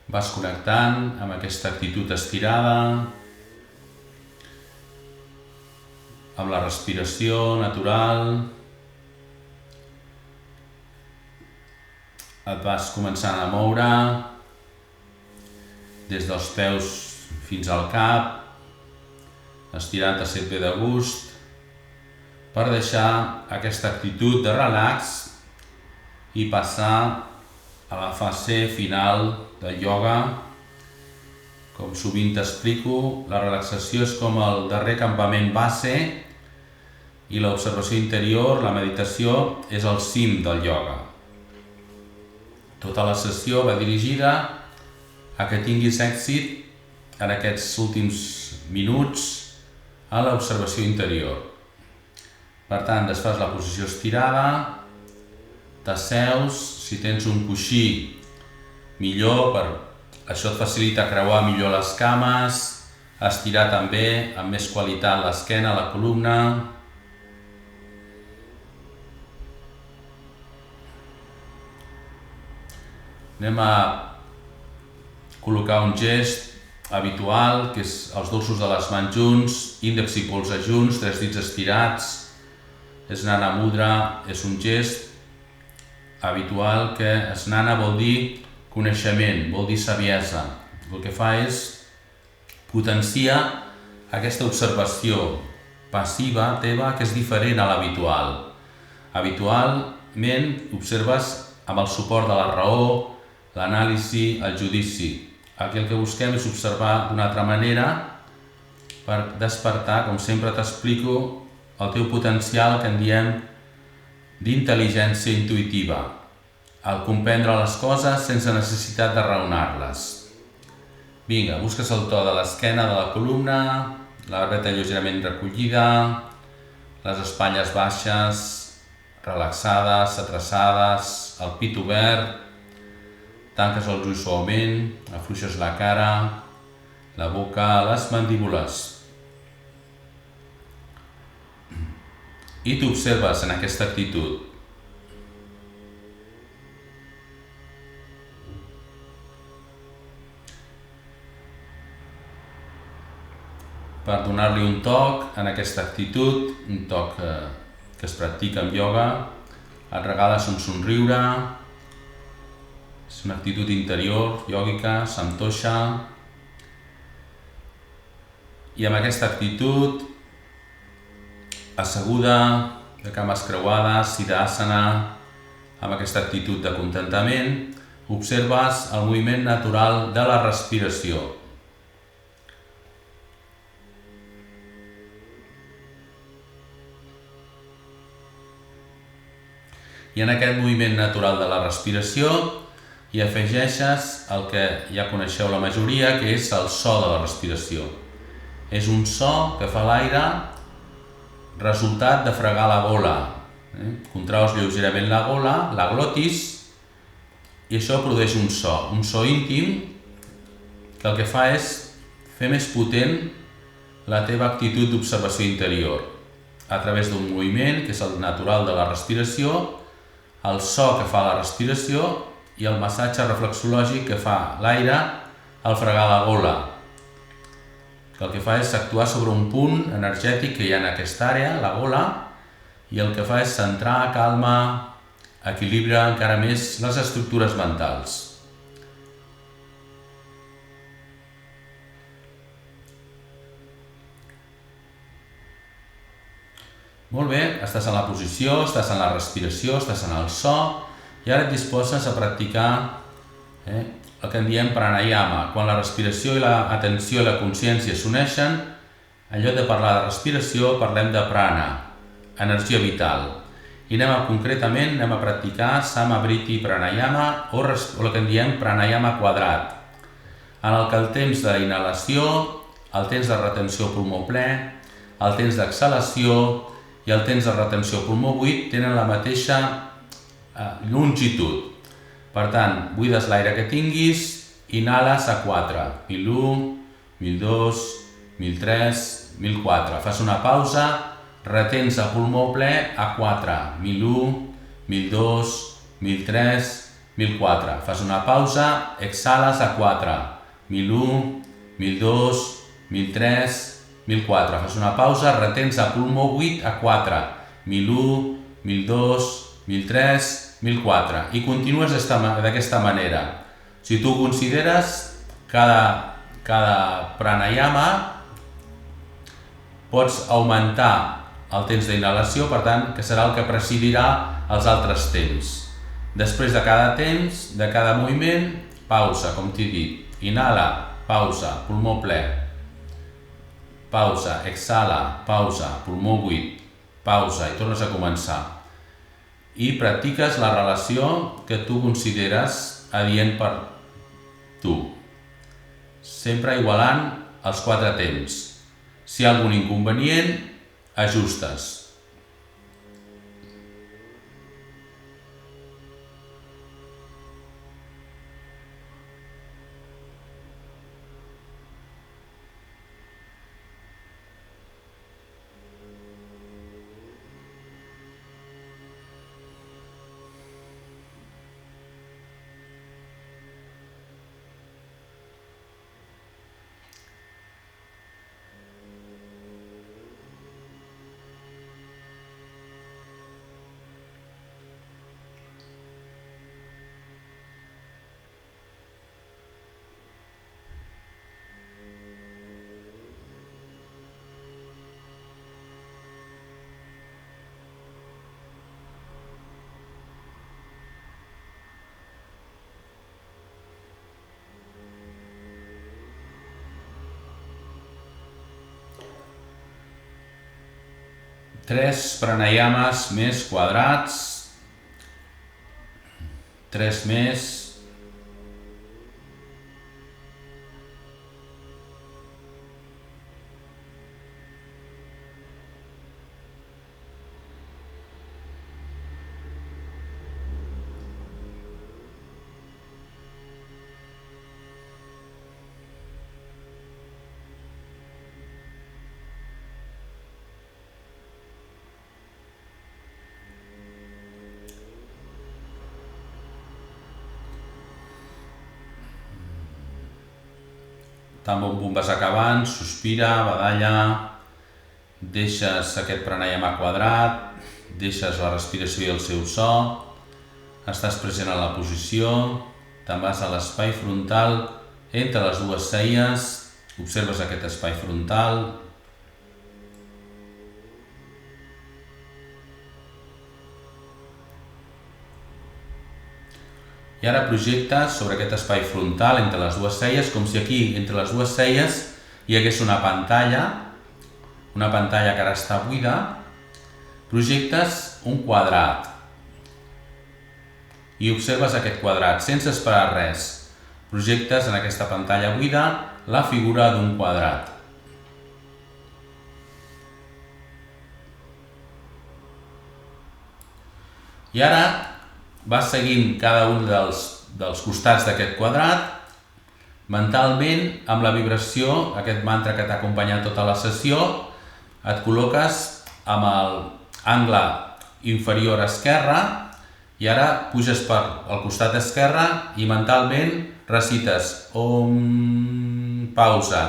Vas connectant amb aquesta actitud estirada, amb la respiració natural. Et vas començant a moure des dels peus fins al cap, estirant-te sempre de gust, per deixar aquesta actitud de relax i passar a la fase final de ioga. Com sovint t'explico, la relaxació és com el darrer campament base i l'observació interior, la meditació, és el cim del ioga. Tota la sessió va dirigida a que tinguis èxit en aquests últims minuts a l'observació interior. Per tant, desfas la posició estirada, t'asseus, si tens un coixí, millor, això et facilita creuar millor les cames, estirar també amb més qualitat l'esquena, la columna. Anem a col·locar un gest habitual, que és els dorsos de les mans junts, índex i polze junts, 3 dits estirats. Snana Mudra és un gest habitual que Snana vol dir coneixement, vol dir saviesa. El que fa és potenciar aquesta observació passiva teva que és diferent a l'habitual. Habitualment observes amb el suport de la raó, l'anàlisi, el judici. Aquí el que busquem és observar d'una altra manera per despertar, com sempre t'explico, el teu potencial que en diem d'intel·ligència intuïtiva, el comprendre les coses sense necessitat de raonar-les. Vinga, busques el to de l'esquena, de la columna, la barbeta lleugerament recollida, les espatlles baixes, relaxades, atraçades, el pit obert, tanques els ulls suaument, afluixes la cara, la boca, les mandíbules. I t'observes en aquesta actitud. Per donar-li un toc en aquesta actitud, un toc que es practica en ioga, et regales un somriure, és una actitud interior, iògica, santosha, i amb aquesta actitud, asseguda, de cames creuades, siddhasana, amb aquesta actitud de contentament, observes el moviment natural de la respiració. I en aquest moviment natural de la respiració hi afegeixes el que ja coneixeu la majoria, que és el so de la respiració. És un so que fa l'aire resultat de fregar la gola. Contraus lleugerament la gola, la glotis, i això produeix un so íntim, que el que fa és fer més potent la teva actitud d'observació interior, a través d'un moviment, que és el natural de la respiració, el so que fa la respiració i el massatge reflexològic que fa l'aire al fregar la gola, que el que fa és actuar sobre un punt energètic que hi ha en aquesta àrea, la gola, i el que fa és centrar, calma, equilibra encara més les estructures mentals. Molt bé, estàs en la posició, estàs en la respiració, estàs en el so, i ara et disposes a practicar el que en diem pranayama. Quan la respiració i l'atenció i la consciència s'uneixen, en lloc de parlar de respiració, parlem de prana, energia vital. I concretament anem a practicar Samavriti Pranayama o el que en diem pranayama quadrat, en el que el temps d'inhalació, el temps de retenció al pulmó ple, el temps d'exhalació i el temps de retenció al pulmó buit tenen la mateixa longitud. Per tant, buides l'aire que tinguis, inhales a 4, 1001, 1002, 1003, 1004. Fas una pausa, retens a pulmó ple a 4, 1001, 1002, 1003, 1004. Fas una pausa, exhales a 4. 1001, 1002, 1003, 1004. Fas una pausa, retens a pulmó 8 a 4. 1001, 1002, 1003, 1004. I continues d'aquesta manera. Si tu consideres cada pranayama, pots augmentar el temps d'inhalació, per tant, que serà el que presidirà els altres temps. Després de cada temps, de cada moviment, pausa, com t'he dit. Inhala, pausa, pulmó ple. Pausa, exhala, pausa, pulmó buit. Pausa i tornes a començar. I practiques la relació que tu consideres adient per tu. Sempre igualant els 4 temps. Si hi ha algun inconvenient, ajustes. Tres pranayamas més quadrats, 3 més, tan bon punt vas acabant, sospira, badalla, deixes aquest pranayama quadrat, deixes la respiració i el seu so, estàs present en la posició, te'n vas a l'espai frontal entre les dues celles, observes aquest espai frontal. I ara projectes sobre aquest espai frontal entre les dues celles, com si aquí, entre les dues celles, hi hagués una pantalla que ara està buida. Projectes un quadrat i observes aquest quadrat, sense esperar res. Projectes en aquesta pantalla buida la figura d'un quadrat. I ara vas seguint cada un dels costats d'aquest quadrat, mentalment, amb la vibració, aquest mantra que t'ha acompanyat tota la sessió, et col·loques amb l'angle inferior esquerre i ara puges per al costat esquerre i mentalment recites Om, pausa,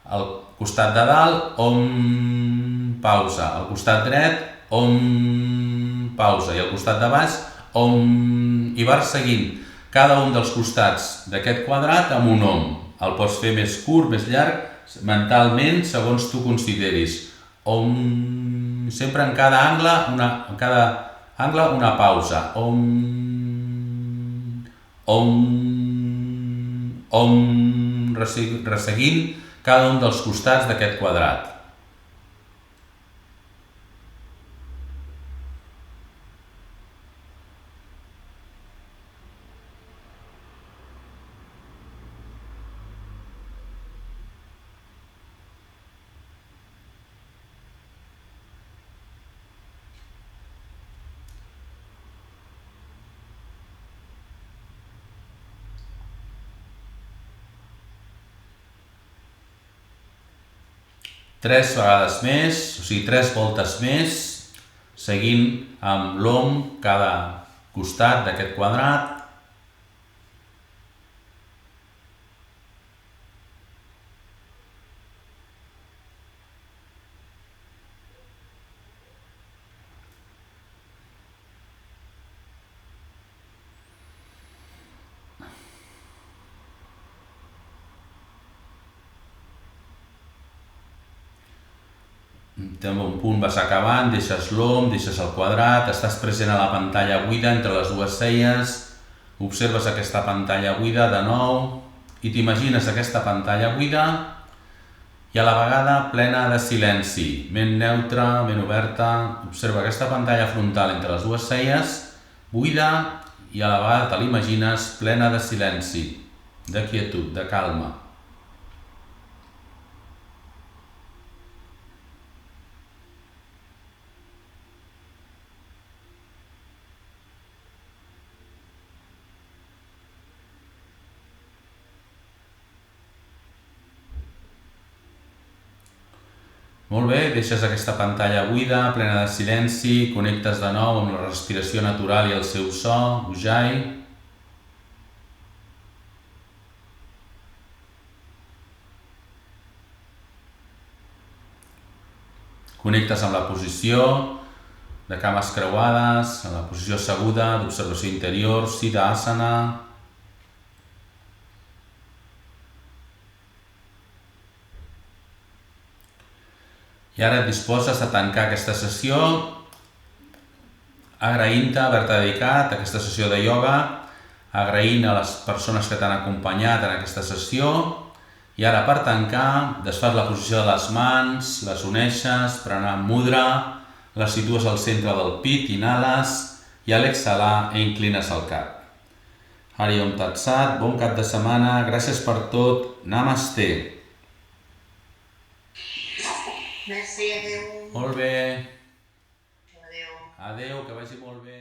al costat de dalt, Om, pausa, al costat dret, Om, pausa i al costat de baix, Om, i vas seguint cada un dels costats d'aquest quadrat amb un Om. El pots fer més curt, més llarg, mentalment, segons tu consideris. Om, sempre en cada angle una pausa. Om, Om, Om, resseguint cada un dels costats d'aquest quadrat. Tres vegades més, o sigui, 3 voltes més, seguint amb l'Om cada costat d'aquest quadrat. també un punt vas acabant, deixes l'om, deixes el quadrat, estàs present a la pantalla buida entre les dues celles, observes aquesta pantalla buida de nou i t'imagines aquesta pantalla buida i a la vegada plena de silenci, ment neutra, ment oberta. Observa aquesta pantalla frontal entre les dues celles, buida, i a la vegada te l'imagines plena de silenci, de quietud, de calma. Molt bé, deixes aquesta pantalla buida, plena de silenci, connectes de nou amb la respiració natural i el seu so, Ujjayi. Connectes amb la posició de cames creuades, en la posició asseguda, d'observació interior, Siddhasana. I ara et disposes a tancar aquesta sessió agraint-te haver-te dedicat a aquesta sessió de ioga, agraint a les persones que t'han acompanyat en aquesta sessió. I ara per tancar, desfas la posició de les mans, les uneixes, pranam mudra, les situes al centre del pit, inhales, i a l'exhalar inclines el cap. Hari Om Tat Sat, bon cap de setmana, gràcies per tot, Namaste. Merci, adeu. Molt bé. Adeu. Adeu, que vagi molt bé.